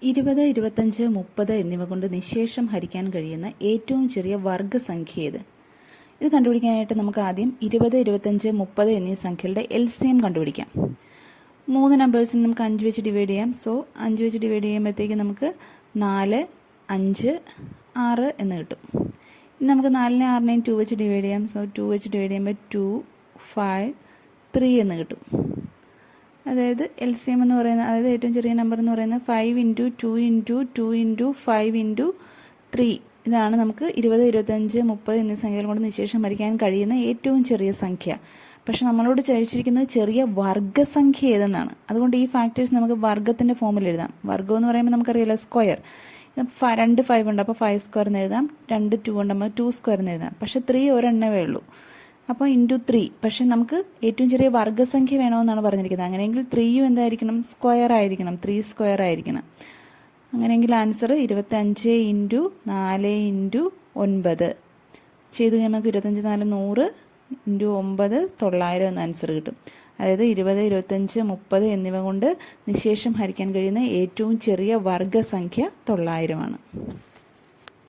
20, 25, 30 എന്നിവ കൊണ്ട് നിശേഷം ഹരിക്കാൻ കഴിയുന്ന ഏറ്റവും ചെറിയ വർഗ്ഗസംഖ്യ ഏത്? ഇത് കണ്ടുപിടിക്കാനായിട്ട് നമുക്ക് ആദ്യം 20, 25, 30 എന്നീ സംഖ്യകളുടെ LCM കണ്ടുപിടിക്കാം. 3 നമ്പേഴ്സിന് നമുക്ക് 5 വെച്ച് ഡിവൈഡ് ചെയ്യാം. സോ 5 വെച്ച് ഡിവൈഡ് ചെയ്യുമ്പോഴത്തേക്ക് നമുക്ക് 4, 5, 6 എന്ന് കിട്ടും. ഇനി നമുക്ക് 4നെ 6നെയും 2 വെച്ച് ഡിവൈഡ് ചെയ്യാം. സോ 2 വെച്ച് ഡിവൈഡ് ചെയ്യുമ്പോൾ 2, 5, 3 എന്ന് കിട്ടും. അതായത് LCM എന്ന് പറയുന്നത്, അതായത് ഏറ്റവും ചെറിയ നമ്പർ എന്ന് പറയുന്നത് 5 × 2 × 2 × 5 × 3. ഇതാണ് നമുക്ക് 20, 25, 30 എന്നീ സംഖ്യകൾ കൊണ്ട് നിശേഷം ഹരിക്കാൻ കഴിയുന്ന ഏറ്റവും ചെറിയ സംഖ്യ. പക്ഷെ നമ്മളോട് ചോദിച്ചിരിക്കുന്നത് ചെറിയ വർഗ്ഗസംഖ്യ ഏതെന്നാണ്. അതുകൊണ്ട് ഈ ഫാക്ടേഴ്സ് നമുക്ക് വർഗ്ഗത്തിൻ്റെ ഫോമിൽ എഴുതാം. വർഗ്ഗം എന്ന് പറയുമ്പോൾ നമുക്കറിയാലോ സ്ക്വയർ. 2 5 ഉണ്ട്, അപ്പോൾ 5 സ്ക്വയർ എന്ന് എഴുതാം. 2 2 ഉണ്ട്, നമ്മൾ 2 സ്ക്വയർ എന്ന് എഴുതാം. പക്ഷെ 3 ഒരെണ്ണവേ ഉള്ളൂ, അപ്പോൾ × 3. പക്ഷെ നമുക്ക് ഏറ്റവും ചെറിയ വർഗ്ഗസംഖ്യ വേണമെന്നാണ് പറഞ്ഞിരിക്കുന്നത്. അങ്ങനെയെങ്കിൽ 3യും എന്തായിരിക്കണം? സ്ക്വയർ ആയിരിക്കണം. 3 സ്ക്വയർ ആയിരിക്കണം. അങ്ങനെയെങ്കിൽ ആൻസർ 25 × 4 × 9 ചെയ്ത് കഴിയുമ്പോൾ 25 4 100 × 9 900 എന്ന ആൻസർ കിട്ടും. അതായത് 20, 25, 30 എന്നിവ കൊണ്ട് നിശേഷം ഹരിക്കാൻ കഴിയുന്ന ഏറ്റവും ചെറിയ വർഗ്ഗസംഖ്യ 900 ആണ്.